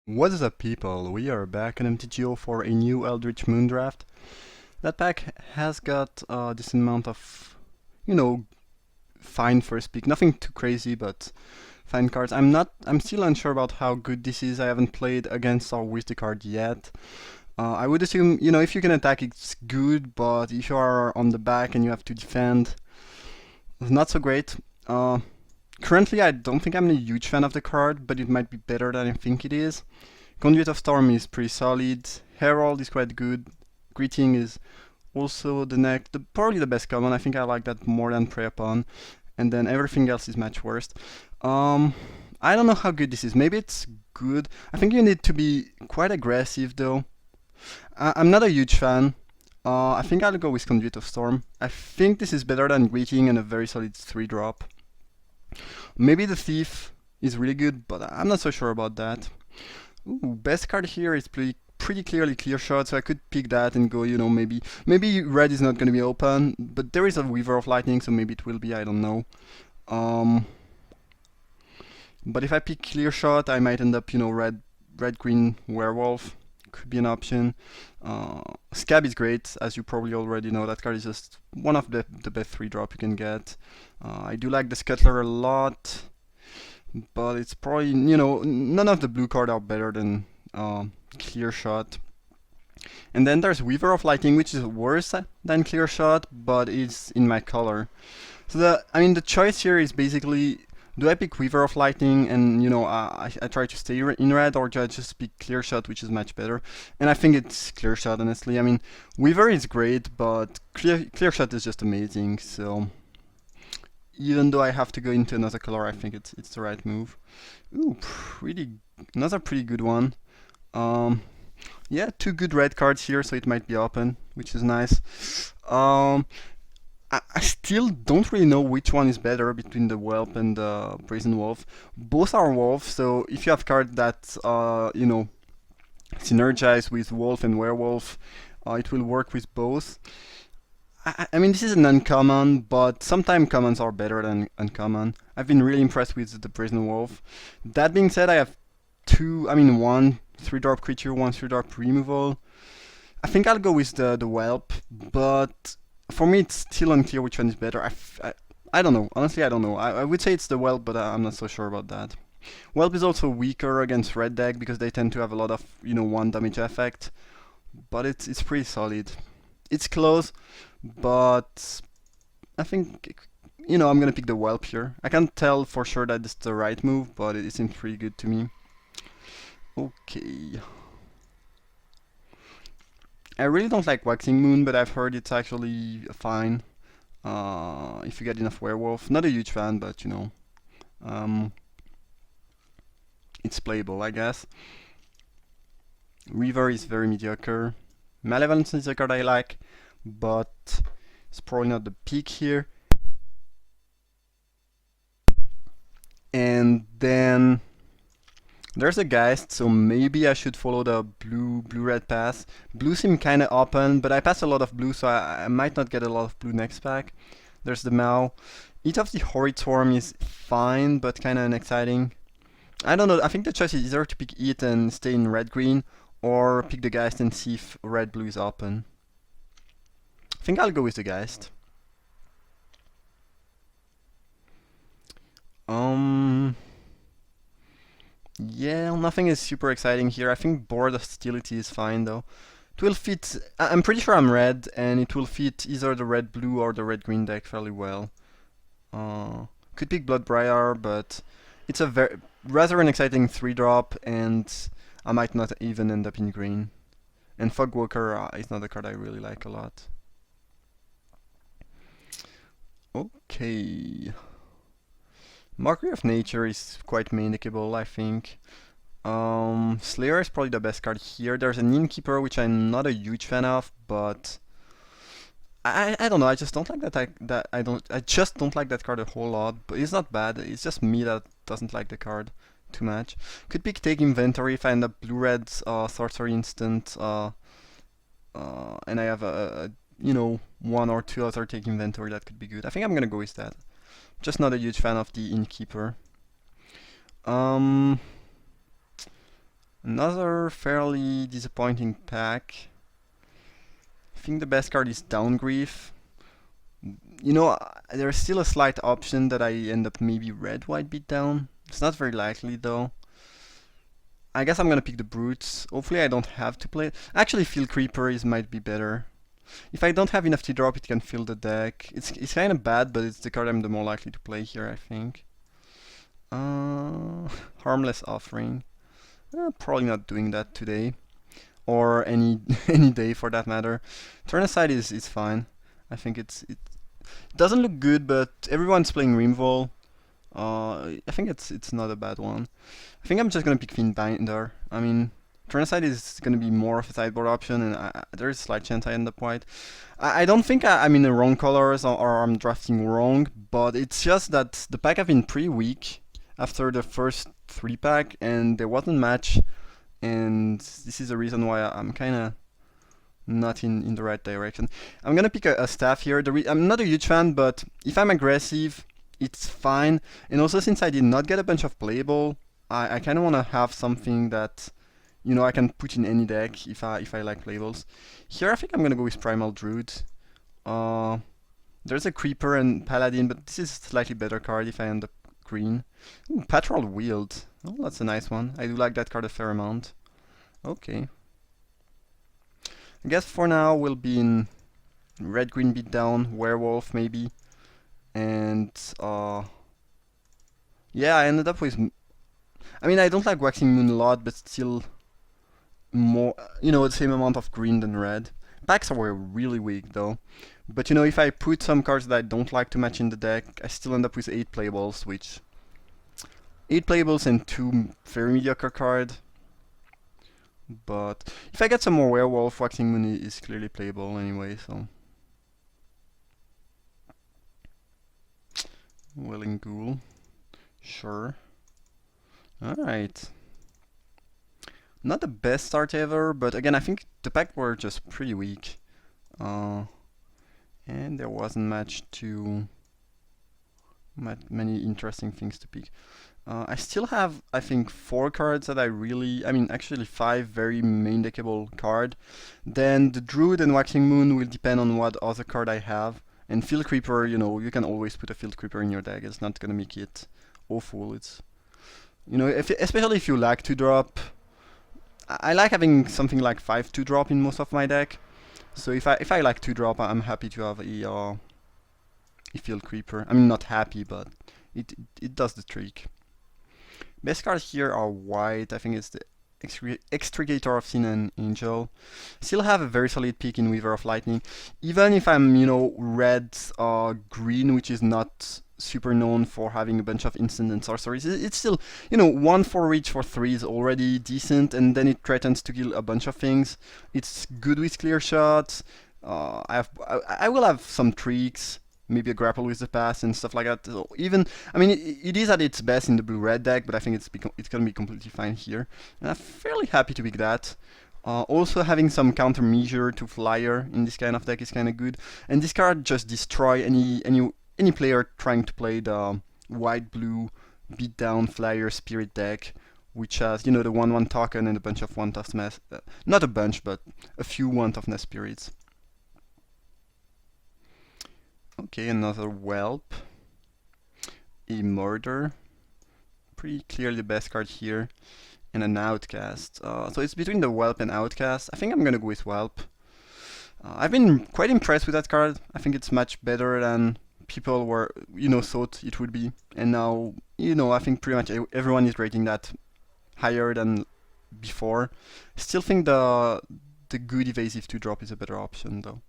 What is up, people? We are back in MTGO for a new Eldritch Moon draft. That pack has got a decent amount of, you know, fine first pick. Nothing too crazy, but fine cards. I'm still unsure about how good this is. I haven't played against or with the card yet. I would assume, if you can attack, it's good, but if you are on the back and you have to defend, it's not so great. Currently, I don't think I'm a huge fan of the card, but it might be better than I think it is. Conduit of Storm is pretty solid. Herald is quite good. Greeting is also probably the best common. I think I like that more than Prey Upon. And then everything else is much worse. I don't know how good this is. Maybe it's good. I think you need to be quite aggressive though. I'm not a huge fan. I think I'll go with Conduit of Storm. I think this is better than Greeting and a very solid 3-drop. Maybe the Thief is really good, but I'm not so sure about that. Ooh, best card here is pretty clearly Clear Shot, so I could pick that and go, maybe red is not going to be open, but there is a Weaver of Lightning, so maybe it will be, I don't know. But if I pick Clear Shot, I might end up, red-green Werewolf. Could be an option. Scab is great, as you probably already know. That card is just one of the best 3-drop you can get. I do like the Scuttler a lot, but it's probably, none of the blue cards are better than Clear Shot. And then there's Weaver of Lightning, which is worse than Clear Shot, but it's in my color. So the choice here is basically, do I pick Weaver of Lightning and, I try to stay in red, or do I just pick Clear Shot, which is much better? And I think it's Clear Shot, honestly. I mean, Weaver is great, but Clear Shot is just amazing, so even though I have to go into another color, I think it's the right move. Ooh, another pretty good one. Yeah, 2 good red cards here, so it might be open, which is nice. I still don't really know which one is better between the Whelp and the Brazen Wolf. Both are Wolf, so if you have cards that, synergize with Wolf and Werewolf, it will work with both. I mean, this is an uncommon, but sometimes commons are better than uncommon. I've been really impressed with the Brazen Wolf. That being said, I have one 3-drop creature, one 3-drop removal. I think I'll go with the Whelp, but for me it's still unclear which one is better. I don't know. Honestly, I don't know. I would say it's the Whelp, but I'm not so sure about that. Whelp is also weaker against red deck because they tend to have a lot of, 1 damage effect, but it's pretty solid. It's close, but I think, I'm gonna pick the Whelp here. I can't tell for sure that it's the right move, but it seems pretty good to me. Okay. I really don't like Waxing Moon, but I've heard it's actually fine. If you get enough Werewolf. Not a huge fan, but it's playable, I guess. Reaver is very mediocre. Malevolence is a card I like, but it's probably not the peak here. And then there's a Geist, so maybe I should follow the blue-red path. Blue seem kinda open, but I pass a lot of blue, so I might not get a lot of blue next pack. There's the Mao. Eat of the Horrid Swarm is fine, but kinda unexciting. I don't know, I think the choice is either to pick Eat and stay in red-green, or pick the Geist and see if red-blue is open. I think I'll go with the Geist. Yeah, nothing is super exciting here. I think Board of Hostility is fine though. It will fit, I'm pretty sure I'm red, and it will fit either the red-blue or the red-green deck fairly well. Could pick Bloodbriar, but it's a rather unexciting 3-drop, and I might not even end up in green. And Fogwalker is not a card I really like a lot. Okay. Mockery of Nature is quite maintainable, I think. Slayer is probably the best card here. There's an Innkeeper, which I'm not a huge fan of, but I don't know. I just don't like I just don't like that card a whole lot. But it's not bad. It's just me that doesn't like the card too much. Could pick Take Inventory if I end up blue-red sorcery instant, and I have a 1 or 2 other Take Inventory that could be good. I think I'm gonna go with that. Just not a huge fan of the Innkeeper. Another fairly disappointing pack. I think the best card is Downgrief. You know, there's still a slight option that I end up maybe red-white beatdown. It's not very likely though. I guess I'm gonna pick the Brutes. Hopefully I don't have to play it. Actually, Field Creeper might be better. If I don't have enough to drop, it can fill the deck. It's kind of bad, but it's the card I'm the more likely to play here, I think. Harmless Offering. Probably not doing that today, or any any day for that matter. Turn Aside is fine. I think it doesn't look good, but everyone's playing Rimvol. I think it's not a bad one. I think I'm just gonna pick Fiendbinder. I mean, Turn Aside is gonna be more of a sideboard option, and there's a slight chance I end up white. I don't think I'm in the wrong colors or I'm drafting wrong, but it's just that the pack have been pretty weak after the first 3-pack, and there wasn't match, and this is the reason why I'm kind of not in the right direction. I'm gonna pick a staff here. I'm not a huge fan, but if I'm aggressive, it's fine. And also, since I did not get a bunch of playable, I kind of want to have something that, you know, I can put in any deck if I like playables. Here, I think I'm gonna go with Primal Druid. There's a Creeper and Paladin, but this is a slightly better card if I end up green. Ooh, Patrol Wield. Oh, that's a nice one. I do like that card a fair amount. Okay. I guess for now we'll be in red-green beatdown, werewolf maybe, and yeah, I ended up with. I mean, I don't like Waxing Moon a lot, but still more, you know, the same amount of green than red. Packs were really weak though, but you know, if I put some cards that I don't like to match in the deck, I still end up with 8 playables, which 8 playables and 2 very mediocre card. But if I get some more werewolf, Waxing Moon is clearly playable anyway, so. Welling Ghoul. Sure. Alright. Not the best start ever, but again, I think the pack were just pretty weak. And there wasn't many interesting things to pick. I still have, I think, 4 cards that I mean, actually 5 very main deckable card. Then the Druid and Waxing Moon will depend on what other card I have. And Field Creeper, you know, you can always put a Field Creeper in your deck. It's not gonna make it awful. It's, you know, especially if you like to drop. I like having something like 5 to drop in most of my deck. So if I like to drop, I'm happy to have a Field Creeper. I mean, not happy, but it does the trick. Best cards here are white. I think it's the Extricator of Sin and Angel. Still have a very solid pick in Weaver of Lightning. Even if I'm, you know, red or green, which is not super known for having a bunch of instant and sorceries, it's still, you know, 1/4 reach for 3 is already decent, and then it threatens to kill a bunch of things. It's good with clear shots. I will have some tricks, maybe a grapple with the past and stuff like that. So even, I mean, it is at its best in the blue-red deck, but I think it's gonna be completely fine here. And I'm fairly happy to pick that. Also having some countermeasure to Flyer in this kind of deck is kind of good. And this card just destroy any player trying to play the white-blue beatdown Flyer Spirit deck, which has, you know, the 1/1 token and a bunch of one-toughness, not a bunch, but a few one-toughness spirits. Okay, another Whelp. A Murder. Pretty clearly the best card here. And an Outcast. So it's between the Whelp and Outcast. I think I'm gonna go with Whelp. I've been quite impressed with that card. I think it's much better than people were, you know, thought it would be. And now, you know, I think pretty much everyone is rating that higher than before. Still think the good evasive 2-drop is a better option though.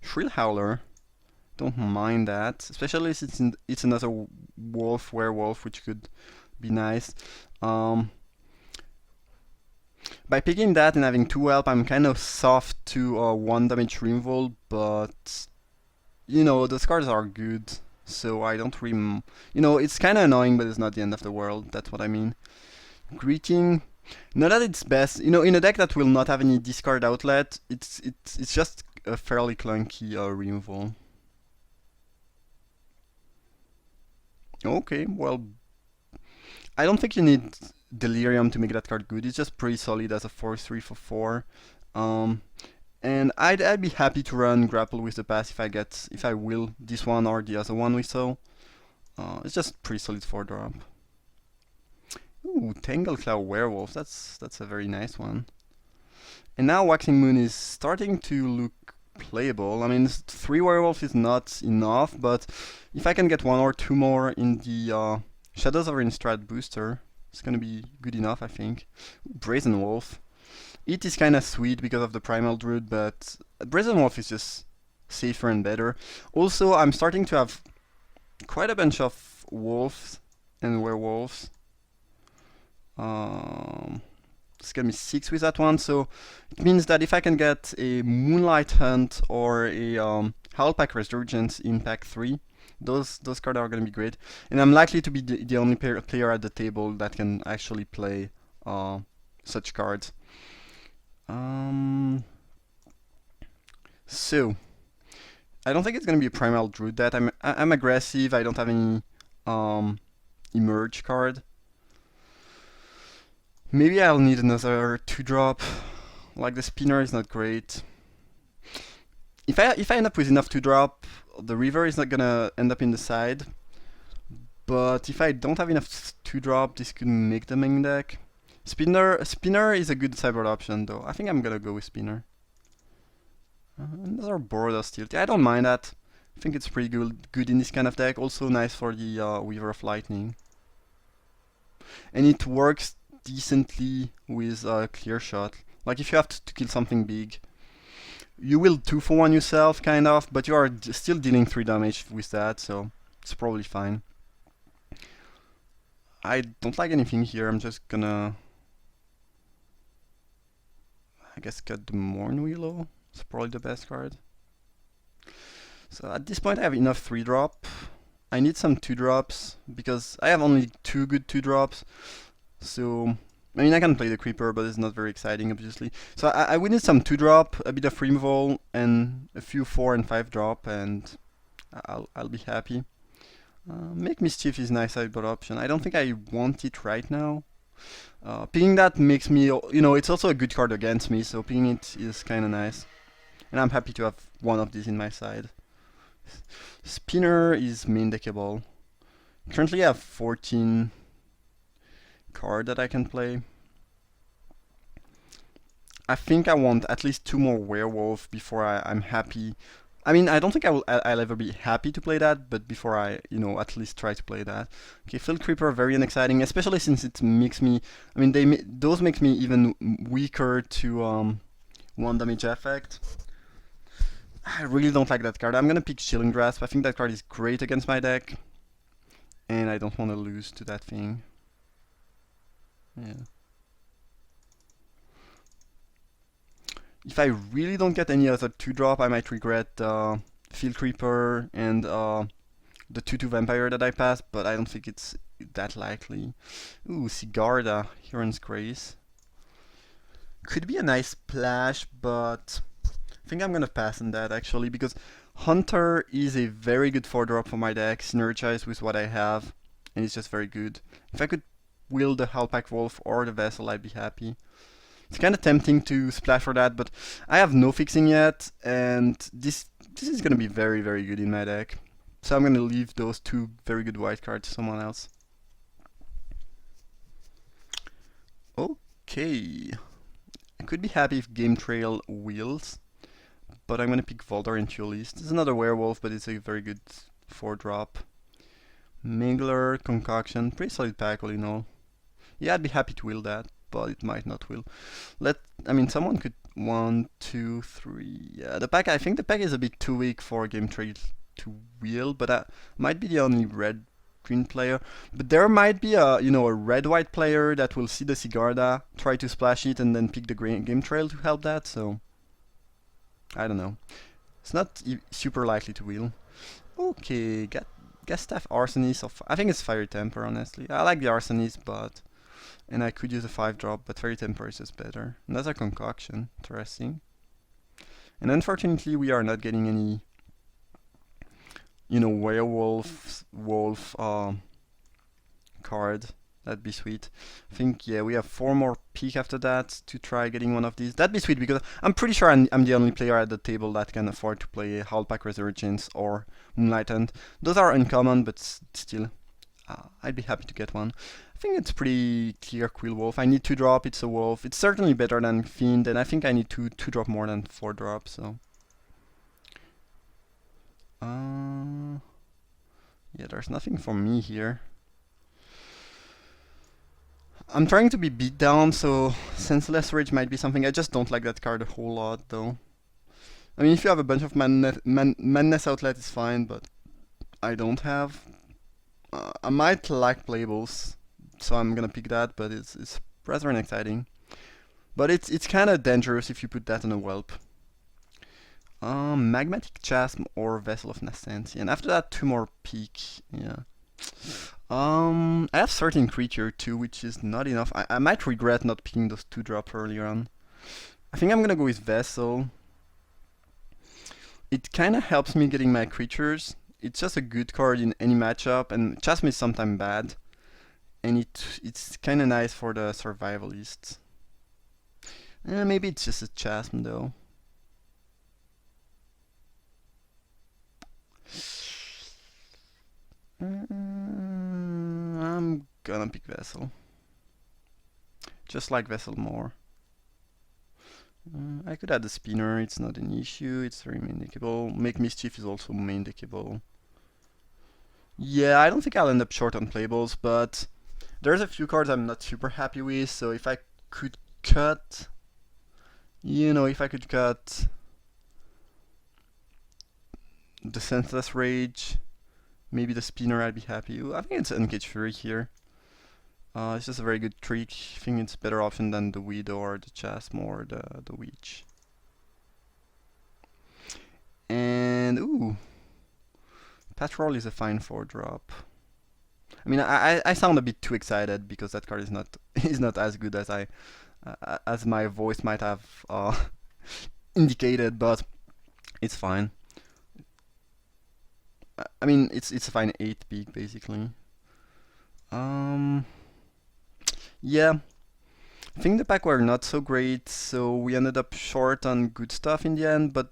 Shrill Howler, don't mind that, especially since it's another wolf, werewolf, which could be nice. By picking that and having 2 help, I'm kind of soft to 1 damage Rimvol, but you know, those cards are good, so I don't you know, it's kind of annoying, but it's not the end of the world, that's what I mean. Greeting, not that it's best, you know, in a deck that will not have any discard outlet, it's just a fairly clunky removal. Okay, well, I don't think you need Delirium to make that card good. It's just pretty solid as a 4/3 for 4. Um, and I'd be happy to run Grapple with the pass if I will this one or the other one we saw. It's just pretty solid 4-drop. Ooh, Tangle Claw Werewolf. That's a very nice one. And now Waxing Moon is starting to look playable. I mean, 3 Werewolf is not enough, but if I can get 1 or 2 more in the Shadows of Innistrad booster, it's gonna be good enough, I think. Brazen Wolf. It is kinda sweet because of the Primal Druid, but Brazen Wolf is just safer and better. Also, I'm starting to have quite a bunch of wolves and werewolves. It's gonna be 6 with that one, so it means that if I can get a Moonlight Hunt or a Howlpack Resurgence in pack 3, those cards are gonna be great. And I'm likely to be the only player at the table that can actually play such cards. So I don't think it's gonna be a Primal Druid that I'm aggressive. I don't have any Emerge card. Maybe I'll need another 2-drop. Like the Spinner is not great. If I end up with enough 2-drop, the River is not gonna end up in the side. But if I don't have enough 2-drop, this could make the main deck. Spinner is a good sideboard option though. I think I'm gonna go with Spinner. Another Boros Steel. I don't mind that. I think it's pretty good in this kind of deck. Also nice for the Weaver of Lightning. And it works decently with Clear Shot. Like if you have to kill something big, you will 2-for-1 yourself, kind of, but you are still dealing 3 damage with that, so it's probably fine. I don't like anything here. I'm just gonna, I guess, cut the Morn Willow. It's probably the best card. So at this point I have enough 3-drop. I need some 2-drops because I have only 2 good 2-drops. So, I mean, I can play the Creeper, but it's not very exciting, obviously. So I would need some 2-drop, a bit of removal, and a few 4 and 5-drop, and I'll be happy. Make Mischief is a nice sideboard option. I don't think I want it right now. Picking that makes me, it's also a good card against me, so picking it is kind of nice. And I'm happy to have one of these in my side. Spinner is main deckable. Currently I have 14 card that I can play. I think I want at least 2 more Werewolf before I'm happy. I mean, I don't think I'll ever be happy to play that, but before I, at least try to play that. Okay, Field Creeper, very unexciting, especially since it makes me, I mean, those makes me even weaker to 1 damage effect. I really don't like that card. I'm gonna pick Chilling Grasp. I think that card is great against my deck, and I don't want to lose to that thing. Yeah. If I really don't get any other 2-drop, I might regret Field Creeper and the 2/2 Vampire that I passed, but I don't think it's that likely. Ooh, Sigarda, Huron's Grace. Could be a nice splash, but I think I'm gonna pass on that actually, because Hunter is a very good 4-drop for my deck, synergized with what I have, and it's just very good. If I could wield the Howlpack Wolf or the Vessel, I'd be happy. It's kind of tempting to splash for that, but I have no fixing yet, and this is gonna be very, very good in my deck. So I'm gonna leave those 2 very good white cards to someone else. Okay. I could be happy if Game Trail wheels, but I'm gonna pick Voldar into your list. It's another werewolf, but it's a very good 4-drop. Mingler, Concoction, pretty solid pack all in all. Yeah, I'd be happy to wheel that, but it might not wheel. Someone could 1, 2, 3. Yeah, I think the pack is a bit too weak for Game Trade to wheel, but I might be the only red-green player. But there might be a red-white player that will see the Sigarda, try to splash it, and then pick the Game Trail to help that. So I don't know. It's not super likely to wheel. Okay, Gastaff Arsonist. I think it's Fiery Temper, honestly. I like the Arsonist, and I could use a 5-drop, but Fairy Temper is just better. Another Concoction, interesting. And unfortunately, we are not getting any, wolf card. That'd be sweet. I think, yeah, we have 4 more peak after that to try getting one of these. That'd be sweet because I'm pretty sure I'm the only player at the table that can afford to play Howlpack Resurgence or Moonlight Hunt. Those are uncommon, but still, I'd be happy to get one. I think it's pretty clear Quill Wolf. I need 2 drop, it's a wolf. It's certainly better than Fiend, and I think I need 2 drop more than 4 drop, so. Yeah, there's nothing for me here. I'm trying to be beat down, so Senseless Rage might be something. I just don't like that card a whole lot, though. I mean, if you have a bunch of Madness Outlet, it's fine, but I don't have. I might like Playables, so I'm gonna pick that, but it's rather unexciting. But it's kind of dangerous if you put that on a Whelp. Magmatic Chasm or Vessel of Nascentia, and after that 2 more peak, yeah. I have 13 creature too, which is not enough. I might regret not picking those 2 drop earlier on. I think I'm gonna go with Vessel. It kinda helps me getting my creatures. It's just a good card in any matchup, and Chasm is sometimes bad. And it's kinda nice for the survivalists. Maybe it's just a Chasm though. I'm gonna pick Vessel. Just like Vessel more. I could add the Spinner, it's not an issue, it's very main deckable. Make Mischief is also main deckable. Yeah, I don't think I'll end up short on playables, but there's a few cards I'm not super happy with, so if I could cut... You know, if I could cut... the Senseless Rage, maybe the Spinner, I'd be happy. I think it's Uncaged Fury here. It's just a very good trick. I think it's a better option than the Widow or the Chasm or the Witch. And, ooh. Patrol is a fine 4 drop. I mean, I sound a bit too excited because that card is not as good as as my voice might have indicated, but it's fine. I mean, it's a fine 8 peak basically. Yeah, I think the pack were not so great, so we ended up short on good stuff in the end, but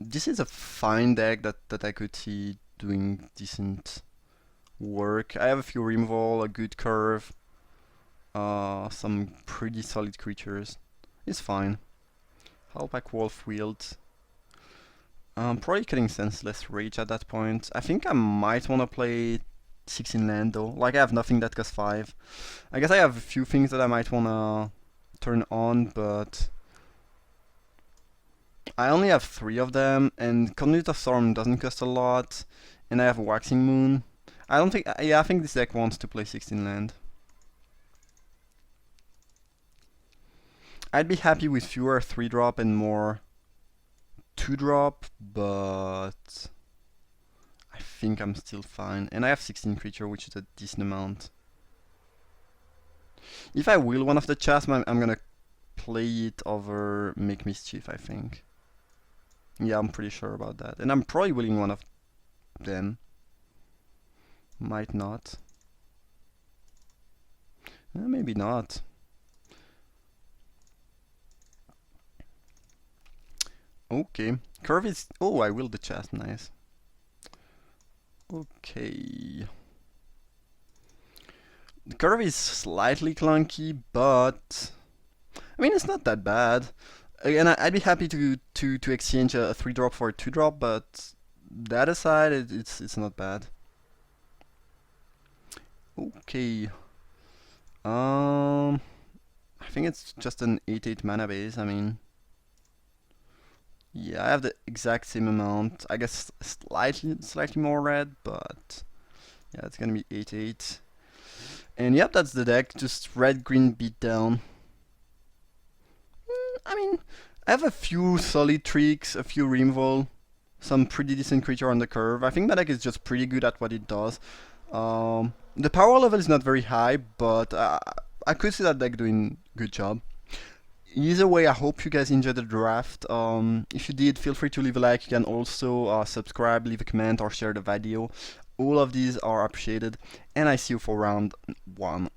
this is a fine deck that I could see doing decent work. I have a few removal, a good curve, some pretty solid creatures. It's fine. Howlpack Wolf Wield. Probably cutting Senseless Rage at that point. I think I might want to play 16 land though. Like, I have nothing that costs 5. I guess I have a few things that I might want to turn on, but I only have 3 of them, and Conduit of Storm doesn't cost a lot, and I have Waxing Moon. I don't think... yeah, I think this deck wants to play 16 land. I'd be happy with fewer 3 drop and more 2 drop, but I think I'm still fine. And I have 16 creature, which is a decent amount. If I will one of the Chasm, I'm gonna play it over Make Mischief, I think. Yeah, I'm pretty sure about that. And I'm probably willing one of them. Might not. Maybe not. Okay. Curve is... oh, I will the chest. Nice. Okay. The curve is slightly clunky, but... I mean, it's not that bad. Again, I'd be happy to exchange a 3 drop for a 2 drop, but that aside, it's not bad. Okay. I think it's just an 8/8 mana base. I mean, yeah, I have the exact same amount. I guess slightly more red, but yeah, it's gonna be 8/8. And yep, that's the deck. Just red green beat down. I mean, I have a few solid tricks, a few removal, some pretty decent creature on the curve. I think my deck is just pretty good at what it does. The power level is not very high, but I could see that deck doing a good job. Either way, I hope you guys enjoyed the draft. If you did, feel free to leave a like. You can also subscribe, leave a comment, or share the video. All of these are appreciated, and I see you for round 1.